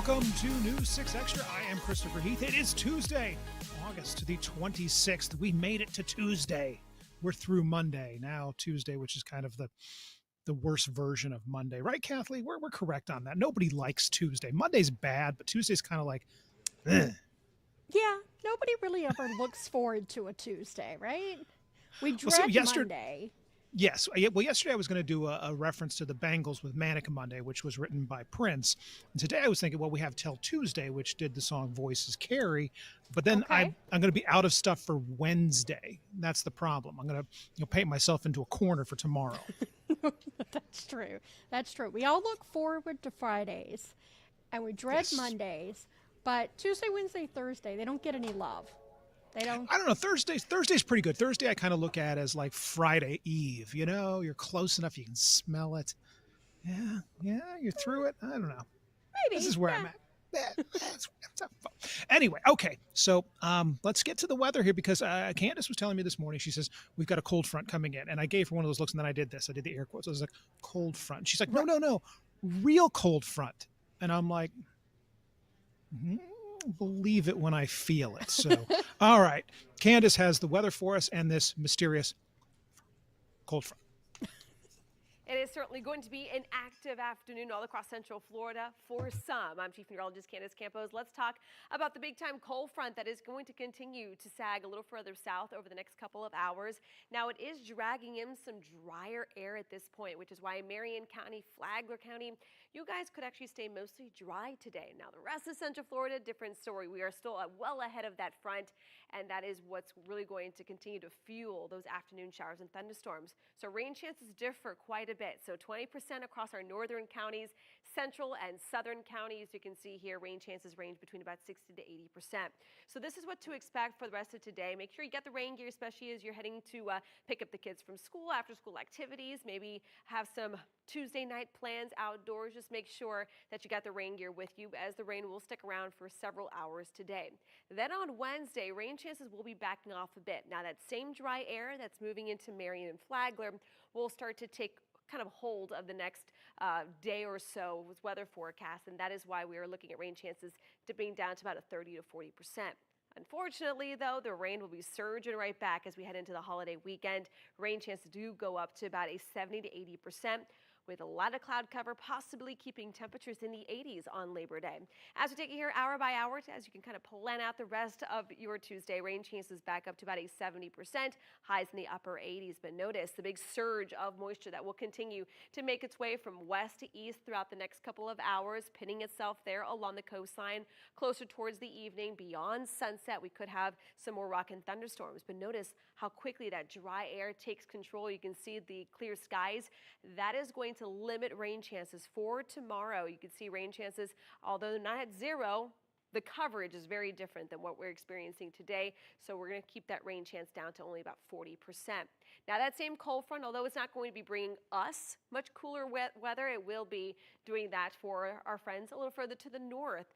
welcome to News 6 Extra. I am Christopher Heath. It is Tuesday, August the 26th. We made it to Tuesday. We're through Monday. Now Tuesday, which is kind of the worst version of Monday. Right, Kathleen? We're correct on that. Nobody likes Tuesday. Monday's bad, but Tuesday's kind of like, eh. Yeah, nobody really ever looks forward to a Tuesday, right? We Well, so dread Monday. Yes. Well, yesterday I was going to do a reference to the Bangles with Manic Monday, which was written by Prince. And today I was thinking, well, we have Till Tuesday, which did the song Voices Carry. But then Okay. I'm going to be out of stuff for Wednesday. That's the problem. I'm going to paint myself into a corner for tomorrow. That's true. That's true. We all look forward to Fridays and we dread Yes. Mondays, but Tuesday, Wednesday, Thursday, they don't get any love. They don't. I don't know. Thursday's pretty good. Thursday I kind of look at as like Friday Eve. You know, you're close enough, you can smell it. Yeah, you're through it. I don't know. Maybe. This is where yeah. I'm at. That's fun. Anyway, okay. So let's get to the weather here because Candace was telling me this morning. She says we've got a cold front coming in, and I gave her one of those looks, and then I did this. I did the air quotes. I was like, cold front. She's like, no, real cold front. And I'm like, believe it when I feel it. So, all right. Candace has the weather for us and this mysterious cold front. It is certainly going to be an active afternoon all across Central Florida for some. I'm Chief Meteorologist Candace Campos. Let's talk about the big-time cold front that is going to continue to sag a little further south over the next couple of hours. Now, it is dragging in some drier air at this point, which is why Marion County, Flagler County, you guys could actually stay mostly dry today. Now, the rest of Central Florida, different story. We are still well ahead of that front, and that is what's really going to continue to fuel those afternoon showers and thunderstorms. So rain chances differ quite a bit. So 20% across our northern counties, central and southern counties. You can see here rain chances range between about 60 to 80%. So this is what to expect for the rest of today. Make sure you get the rain gear, especially as you're heading to pick up the kids from school, after school activities, maybe have some Tuesday night plans outdoors. Just make sure that you got the rain gear with you, as the rain will stick around for several hours today. Then on Wednesday, rain chances will be backing off a bit. Now that same dry air that's moving into Marion and Flagler will start to take kind of hold of the next day or so with weather forecast, and that is why we are looking at rain chances dipping down to about a 30 to 40%. Unfortunately, though, the rain will be surging right back as we head into the holiday weekend. Rain chances do go up to about a 70 to 80%. With a lot of cloud cover, possibly keeping temperatures in the 80s on Labor Day. As we take you here hour by hour, as you can kind of plan out the rest of your Tuesday, rain chances back up to about a 70%, highs in the upper 80s. But notice the big surge of moisture that will continue to make its way from west to east throughout the next couple of hours, pinning itself there along the coastline. Closer towards the evening, beyond sunset, we could have some more rock and thunderstorms. But notice how quickly that dry air takes control. You can see the clear skies. That is going to limit rain chances for tomorrow. You can see rain chances, although not at zero, the coverage is very different than what we're experiencing today. So we're going to keep that rain chance down to only about 40%. Now that same cold front, although it's not going to be bringing us much cooler weather, it will be doing that for our friends a little further to the north.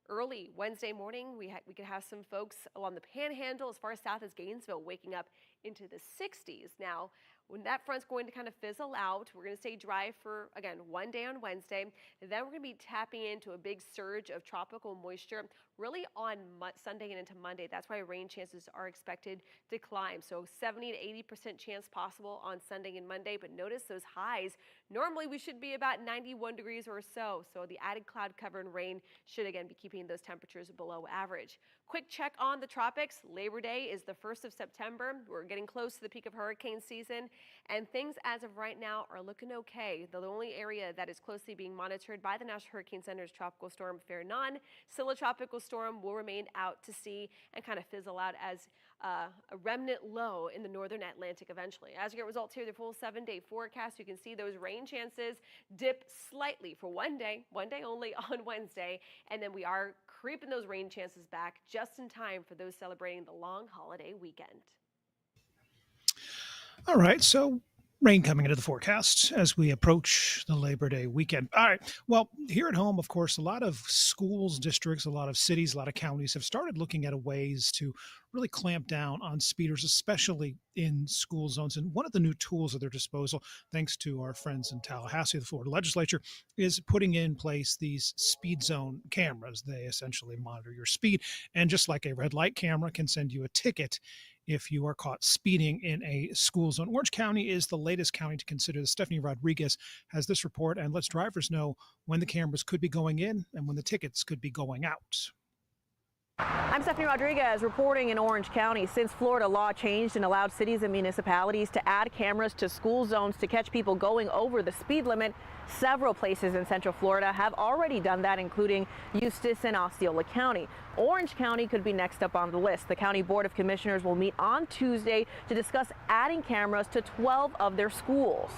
Early Wednesday morning, we could have some folks along the Panhandle as far south as Gainesville waking up into the 60s. Now, when that front's going to kind of fizzle out, we're going to stay dry for, again, one day on Wednesday. And then we're going to be tapping into a big surge of tropical moisture really on Sunday and into Monday. That's why rain chances are expected to climb. So 70 to 80% chance possible on Sunday and Monday. But notice those highs. Normally we should be about 91 degrees or so. So the added cloud cover and rain should again be keeping those temperatures below average. Quick check on the tropics. Labor Day is the 1st of September. We're getting close to the peak of hurricane season, and things as of right now are looking okay. The only area that is closely being monitored by the National Hurricane Center is Tropical Storm Fernan. Still a tropical storm, will remain out to sea and kind of fizzle out as a remnant low in the northern Atlantic eventually. As you get results here, the full 7-day forecast, you can see those rain chances dip slightly for one day only on Wednesday, and then we are creeping those rain chances back just in time for those celebrating the long holiday weekend. All right. So Rain coming into the forecast as we approach the Labor Day weekend. All right. Well, here at home, of course, a lot of schools, districts, a lot of cities, a lot of counties have started looking at ways to really clamp down on speeders, especially in school zones. And one of the new tools at their disposal, thanks to our friends in Tallahassee, the Florida legislature, is putting in place these speed zone cameras. They essentially monitor your speed. And just like a red light camera can send you a ticket if you are caught speeding in a school zone. Orange County is the latest county to consider this. Stephanie Rodriguez has this report and lets drivers know when the cameras could be going in and when the tickets could be going out. I'm Stephanie Rodriguez reporting in Orange County. Since Florida law changed and allowed cities and municipalities to add cameras to school zones to catch people going over the speed limit, several places in Central Florida have already done that, including Eustis and Osceola County. Orange County could be next up on the list. The County Board of Commissioners will meet on Tuesday to discuss adding cameras to 12 of their schools.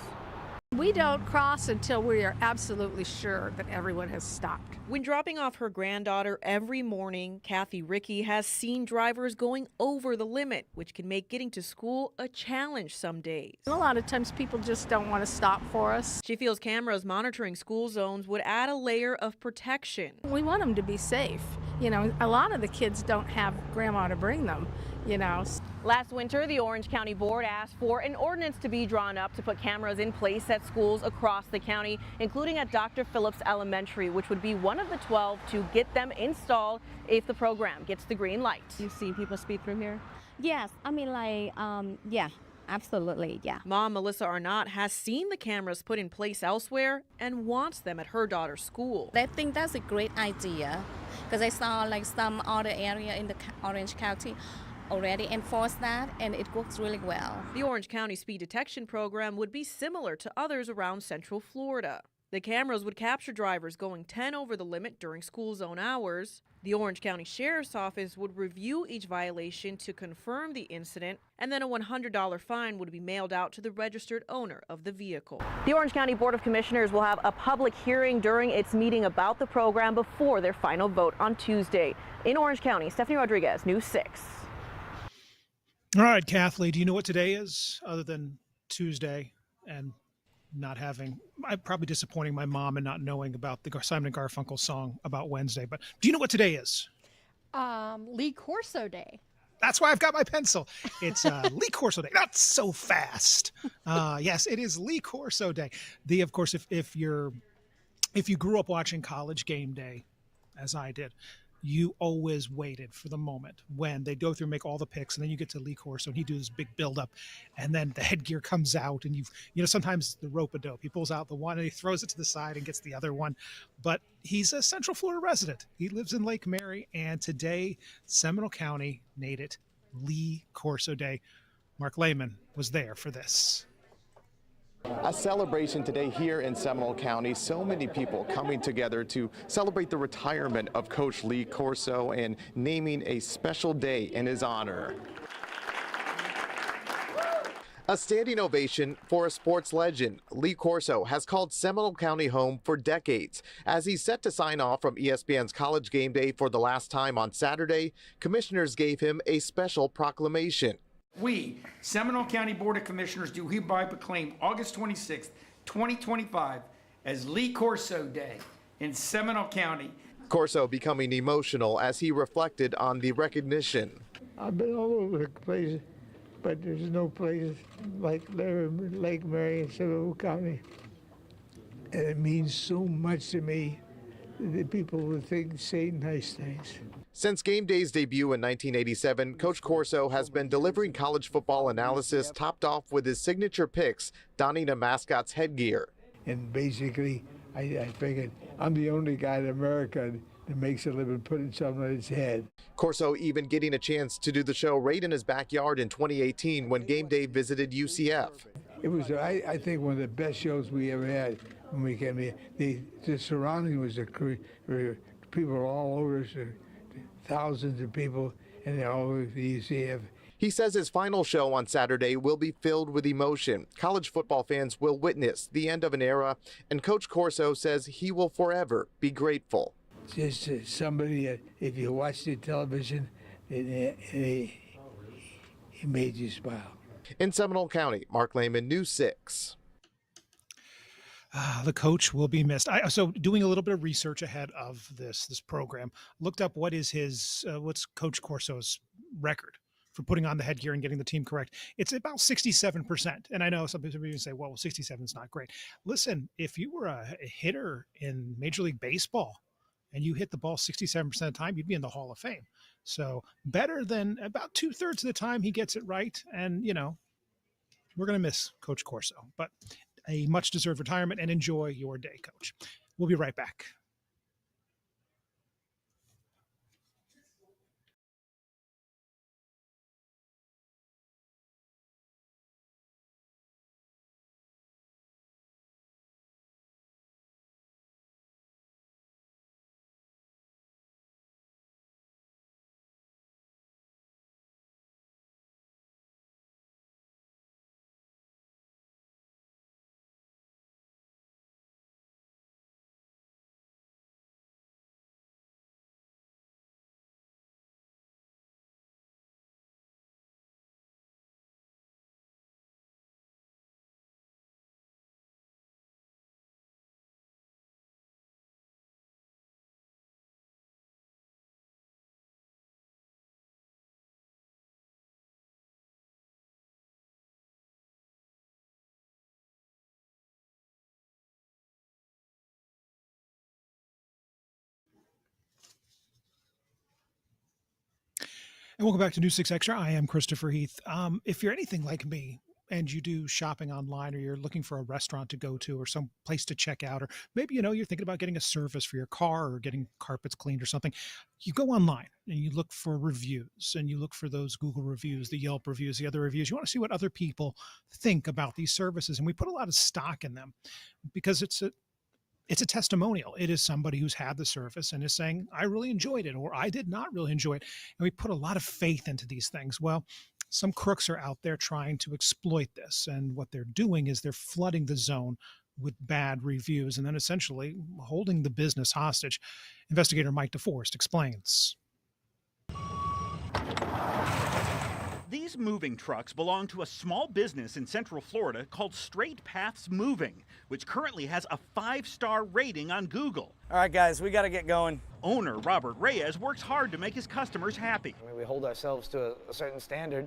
We don't cross until we are absolutely sure that everyone has stopped. When dropping off her granddaughter every morning, Kathy Rickey has seen drivers going over the limit, which can make getting to school a challenge some days. A lot of times people just don't want to stop for us. She feels cameras monitoring school zones would add a layer of protection. We want them to be safe. You know, a lot of the kids don't have grandma to bring them, you know. Last winter, the Orange County Board asked for an ordinance to be drawn up to put cameras in place at schools across the county, including at Dr. Phillips Elementary, which would be one of the 12 to get them installed if the program gets the green light. You see people speed through here? Yes, I mean yeah, absolutely, yeah. Mom Melissa Arnott has seen the cameras put in place elsewhere and wants them at her daughter's school. I think that's a great idea because I saw like some other area in the Orange County already enforce that, and it works really well. The Orange County Speed Detection Program would be similar to others around Central Florida. The cameras would capture drivers going 10 over the limit during school zone hours. The Orange County Sheriff's Office would review each violation to confirm the incident, and then a $100 fine would be mailed out to the registered owner of the vehicle. The Orange County Board of Commissioners will have a public hearing during its meeting about the program before their final vote on Tuesday. In Orange County, Stephanie Rodriguez, News 6. All right, Kathleen, do you know what today is other than Tuesday and not having, I'm probably disappointing my mom and not knowing about the Simon & Garfunkel song about Wednesday, but do you know what today is? Lee Corso Day. That's why I've got my pencil. It's Lee Corso Day. Not so fast. Yes, it is Lee Corso Day. Of course, if you grew up watching College Game Day, as I did, you always waited for the moment when they go through and make all the picks, and then you get to Lee Corso and he does this big build-up, and then the headgear comes out, and sometimes the rope-a-dope, he pulls out the one and he throws it to the side and gets the other one. But he's a Central Florida resident. He lives in Lake Mary, and today Seminole County made it Lee Corso Day. Mark Lehman was there for this. A celebration today here in Seminole County. So many people coming together to celebrate the retirement of Coach Lee Corso and naming a special day in his honor. A standing ovation for a sports legend. Lee Corso has called Seminole County home for decades. As he's set to sign off from ESPN's College Game Day for the last time on Saturday, commissioners gave him a special proclamation. We, Seminole County Board of Commissioners, do hereby proclaim August 26, 2025 as Lee Corso Day in Seminole County. Corso becoming emotional as he reflected on the recognition. I've been all over the place, but there's no place like Lake Mary in Seminole County. And it means so much to me that people would say nice things. Since Game Day's debut in 1987, Coach Corso has been delivering college football analysis topped off with his signature picks, donning a mascot's headgear. And basically, I figured I'm the only guy in America that makes a living putting something on his head. Corso even getting a chance to do the show right in his backyard in 2018 when Game Day visited UCF. It was, I think, one of the best shows we ever had when we came here. The surrounding was people were all over us. Thousands of people, and they're all over the UCF. He says his final show on Saturday will be filled with emotion. College football fans will witness the end of an era, and Coach Corso says he will forever be grateful. Just somebody, if you watch the television, he made you smile. In Seminole County, Mark Lehman, News 6. The coach will be missed. So doing a little bit of research ahead of this program, looked up what's Coach Corso's record for putting on the headgear and getting the team correct. It's about 67%. And I know some people say, well, 67 is not great. Listen, if you were a hitter in Major League Baseball and you hit the ball 67% of the time, you'd be in the Hall of Fame. So better than about 2/3 of the time he gets it right. And, we're going to miss Coach Corso, but a much-deserved retirement, and enjoy your day, Coach. We'll be right back. And welcome back to News 6 Extra. I am Christopher Heath. If you're anything like me and you do shopping online, or you're looking for a restaurant to go to or some place to check out, or maybe, you're thinking about getting a service for your car or getting carpets cleaned or something, you go online and you look for reviews, and you look for those Google reviews, the Yelp reviews, the other reviews. You want to see what other people think about these services. And we put a lot of stock in them because it's a testimonial. It is somebody who's had the service and is saying, I really enjoyed it, or I did not really enjoy it. And we put a lot of faith into these things. Well, some crooks are out there trying to exploit this. And what they're doing is they're flooding the zone with bad reviews and then essentially holding the business hostage. Investigator Mike DeForest explains. These moving trucks belong to a small business in Central Florida called Straight Paths Moving, which currently has a 5-star rating on Google. All right, guys, we got to get going. Owner Robert Reyes works hard to make his customers happy. I mean, we hold ourselves to a certain standard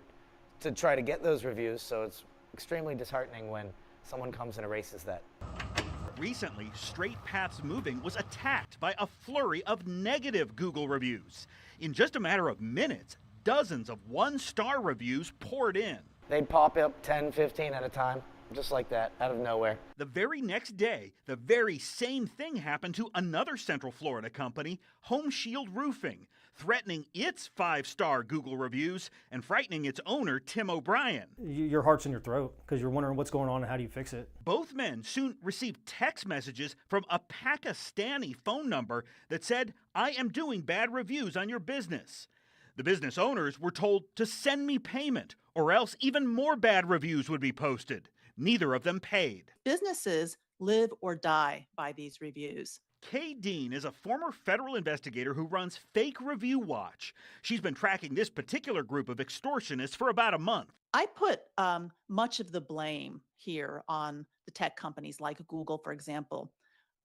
to try to get those reviews, so it's extremely disheartening when someone comes and erases that. Recently, Straight Paths Moving was attacked by a flurry of negative Google reviews. In just a matter of minutes, dozens of 1-star reviews poured in. They'd pop up 10, 15 at a time, just like that, out of nowhere. The very next day, the very same thing happened to another Central Florida company, Home Shield Roofing, threatening its 5-star Google reviews and frightening its owner, Tim O'Brien. Your heart's in your throat because you're wondering what's going on and how do you fix it. Both men soon received text messages from a Pakistani phone number that said, I am doing bad reviews on your business. The business owners were told to send me payment, or else even more bad reviews would be posted. Neither of them paid. Businesses live or die by these reviews. Kay Dean is a former federal investigator who runs Fake Review Watch. She's been tracking this particular group of extortionists for about a month. I put much of the blame here on the tech companies like Google, for example.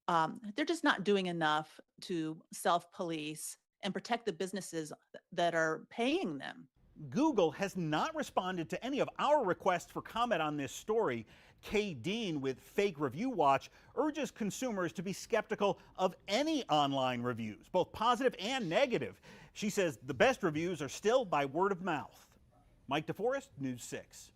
They're just not doing enough to self-police and protect the businesses that are paying them. Google has not responded to any of our requests for comment on this story. Kay Dean with Fake Review Watch urges consumers to be skeptical of any online reviews, both positive and negative. She says the best reviews are still by word of mouth. Mike DeForest, News 6.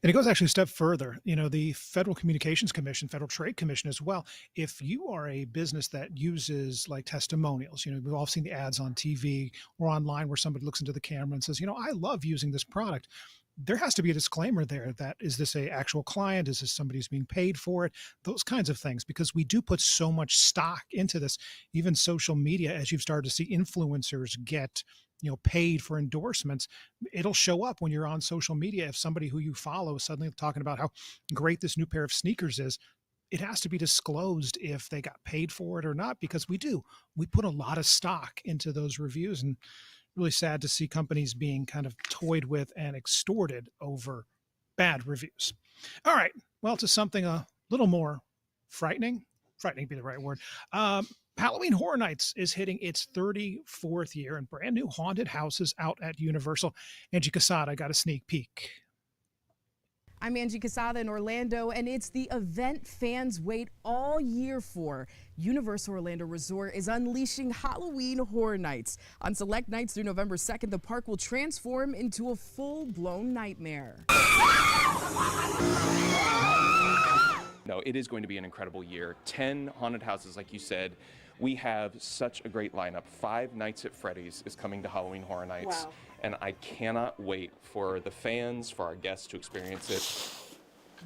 And it goes actually a step further. The Federal Communications Commission, Federal Trade Commission as well. If you are a business that uses like testimonials, we've all seen the ads on TV or online where somebody looks into the camera and says, I love using this product. There has to be a disclaimer there that, is this a actual client? Is this somebody who's being paid for it? Those kinds of things, because we do put so much stock into this. Even social media, as you've started to see influencers get paid for endorsements, it'll show up when you're on social media. If somebody who you follow is suddenly talking about how great this new pair of sneakers is, it has to be disclosed if they got paid for it or not, because we put a lot of stock into those reviews. And really sad to see companies being kind of toyed with and extorted over bad reviews. All right, well, to something a little more frightening. Frightening would be the right word. Halloween Horror Nights is hitting its 34th year, and brand new haunted houses out at Universal. Angie Casada got a sneak peek. I'm Angie Casada in Orlando, and it's the event fans wait all year for. Universal Orlando Resort is unleashing Halloween Horror Nights. On select nights through November 2nd, the park will transform into a full-blown nightmare. No, it is going to be an incredible year. 10 haunted houses, like you said. We have such a great lineup. 5 Nights at Freddy's is coming to Halloween Horror Nights. Wow. And I cannot wait for the fans, for our guests to experience it.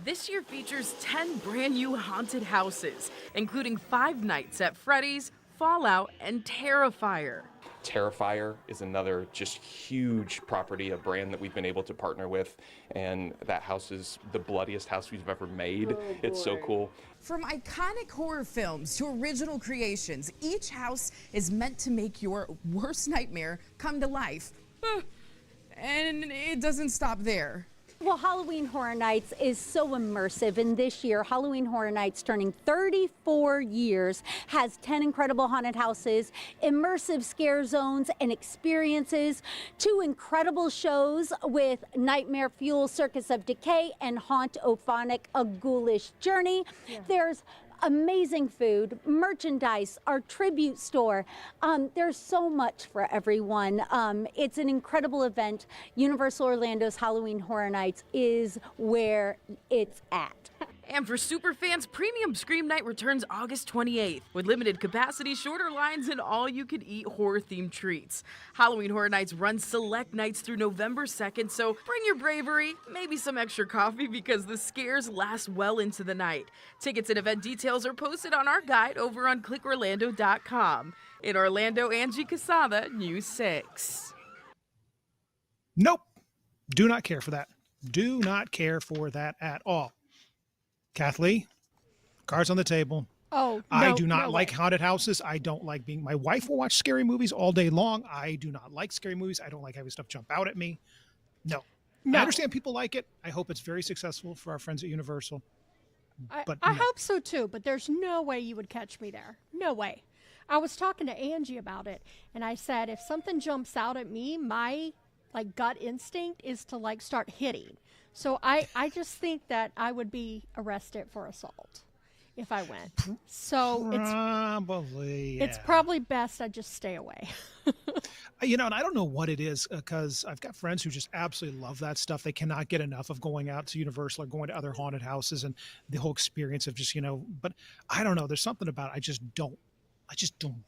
This year features 10 brand new haunted houses, including 5 Nights at Freddy's, Fallout, and Terrifier. Terrifier is another just huge property, a brand that we've been able to partner with, and that house is the bloodiest house we've ever made. It's so cool. From iconic horror films to original creations, each house is meant to make your worst nightmare come to life. And it doesn't stop there. Well, Halloween Horror Nights is so immersive, and this year, Halloween Horror Nights, turning 34 years, has 10 incredible haunted houses, immersive scare zones and experiences, 2 incredible shows with Nightmare Fuel, Circus of Decay, and Haunt Ophonic, A Ghoulish Journey. Yeah. There's amazing food, merchandise, our tribute store. There's so much for everyone. It's an incredible event. Universal Orlando's Halloween Horror Nights is where it's at. And for superfans, Premium Scream Night returns August 28th with limited capacity, shorter lines, and all-you-can-eat horror-themed treats. Halloween Horror Nights runs select nights through November 2nd, so bring your bravery, maybe some extra coffee, because the scares last well into the night. Tickets and event details are posted on our guide over on clickorlando.com. In Orlando, Angie Casada, News 6. Nope. Do not care for that. Do not care for that at all. Kathleen, cards on the table. Oh, no, I do not no like way. haunted houses. I don't like being. My wife will watch scary movies all day long. I do not like scary movies. I don't like having stuff jump out at me. No. No. I understand people like it. I hope it's very successful for our friends at Universal. But I no. hope so too, but there's no way you would catch me there. No way. I was talking to Angie about it, and I said if something jumps out at me, my gut instinct is to start hitting. So I just think that I would be arrested for assault if I went. So it's probably best I just stay away. And I don't know what it is, because I've got friends who just absolutely love that stuff. They cannot get enough of going out to Universal or going to other haunted houses and the whole experience of just, but I don't know. There's something about it. I just don't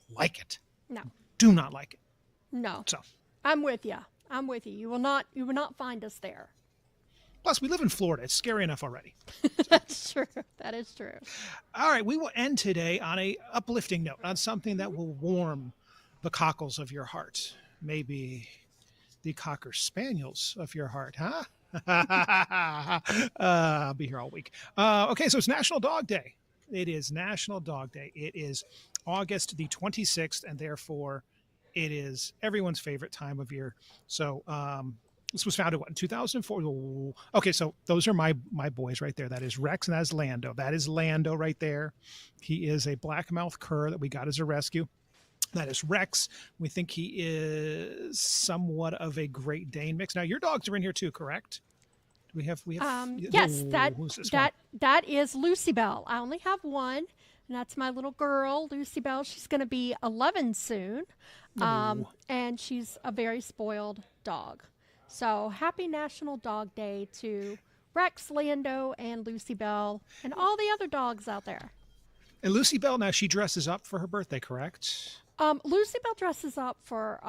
like it. No. Do not like it. No. So I'm with you. You will not find us there. Plus, we live in Florida. It's scary enough already. That's true. That is true. All right. We will end today on a uplifting note, on something that will warm the cockles of your heart. Maybe the Cocker Spaniels of your heart, huh? I'll be here all week. Okay, so it's National Dog Day. It is National Dog Day. It is August the 26th, and therefore it is everyone's favorite time of year. So this was founded, in 2004? Okay, so those are my boys right there. That is Rex, and that is Lando. That is Lando right there. He is a blackmouth cur that we got as a rescue. That is Rex. We think he is somewhat of a Great Dane mix. Now, your dogs are in here too, correct? We have. Yes, that is Lucy Bell. I only have one, and that's my little girl, Lucy Bell. She's going to be 11 soon, and she's a very spoiled dog. So happy National Dog Day to Rex, Lando, and Lucy Bell, and all the other dogs out there. And Lucy Bell, now she dresses up for her birthday, correct? Lucy Bell dresses up for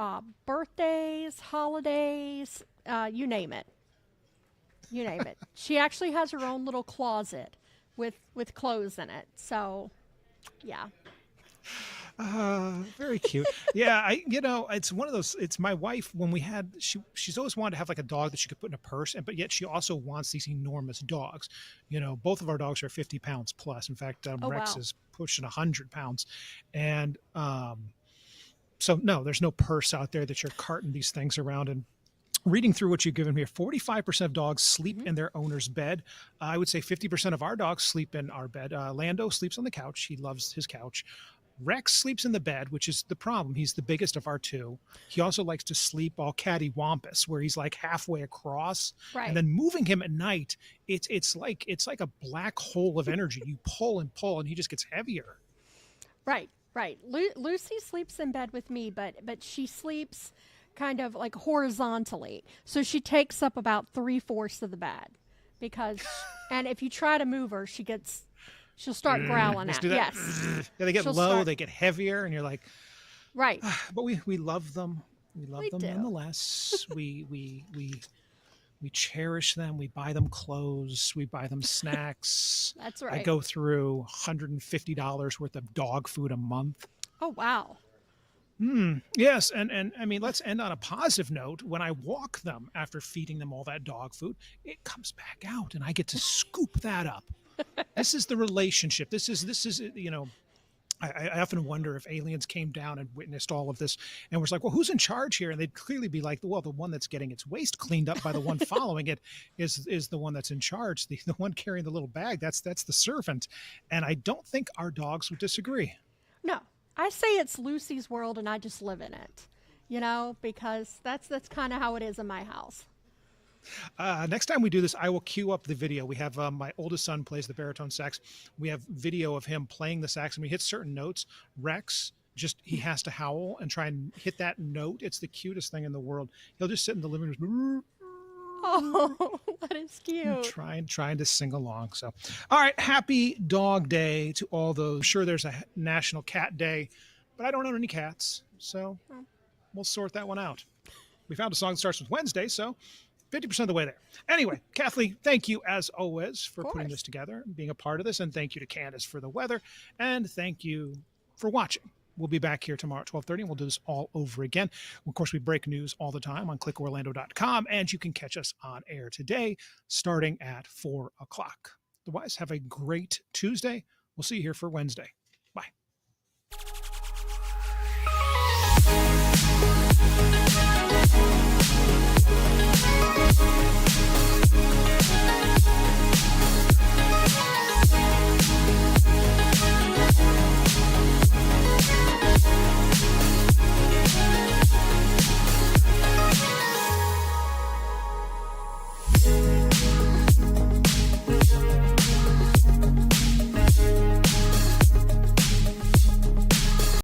birthdays, holidays, you name it. You name it. She actually has her own little closet with clothes in it. So, yeah. Very cute. Yeah, it's one of those. It's my wife. When we had, she's always wanted to have like a dog that she could put in a purse, but yet she also wants these enormous dogs. Both of our dogs are 50 pounds plus. In fact, Rex is pushing 100 pounds, and So no, there's no purse out there that you're carting these things around. And reading through what you've given me, 45% of dogs sleep in their owner's bed. I would say 50% of our dogs sleep in our bed. Lando sleeps on the couch. He loves his couch. Rex sleeps in the bed, which is the problem. He's the biggest of our two. He also likes to sleep all cattywampus, where he's like halfway across. Right. And then moving him at night, it's like a black hole of energy. You pull and pull, and he just gets heavier. Right. Lucy sleeps in bed with me, but she sleeps kind of like horizontally. So she takes up about 3/4 of the bed because, and if you try to move her, she'll start growling Let's at do you. that. Yes. Yeah, they get She'll low, start- they get heavier, and you're like, Right. but we love them. We love them do. nonetheless. We cherish them. We buy them clothes. We buy them snacks. That's I right. go through $150 worth of dog food a month. Oh, wow. Yes, and I mean, let's end on a positive note. When I walk them after feeding them all that dog food, it comes back out, and I get to scoop that up. This is the relationship. This is you know. I often wonder if aliens came down and witnessed all of this and was like, well, who's in charge here? And they'd clearly be like, well, the one that's getting its waste cleaned up by the one following it is the one that's in charge. The one carrying the little bag, that's the servant. And I don't think our dogs would disagree. No, I say it's Lucy's world and I just live in it, because that's kind of how it is in my house. Next time we do this, I will queue up the video. We have my oldest son plays the baritone sax. We have video of him playing the sax, and we hit certain notes. Rex, he has to howl and try and hit that note. It's the cutest thing in the world. He'll just sit in the living room. Oh, that is cute. Trying to sing along. So, all right, happy Dog Day to all those. I'm sure there's a National Cat Day, but I don't own any cats, so we'll sort that one out. We found a song that starts with Wednesday, so 50% of the way there. Anyway, Kathleen, thank you as always for putting this together and being a part of this. And thank you to Candace for the weather. And thank you for watching. We'll be back here tomorrow at 12:30 and we'll do this all over again. Of course, we break news all the time on clickorlando.com, and you can catch us on air today starting at 4 o'clock. Otherwise, have a great Tuesday. We'll see you here for Wednesday.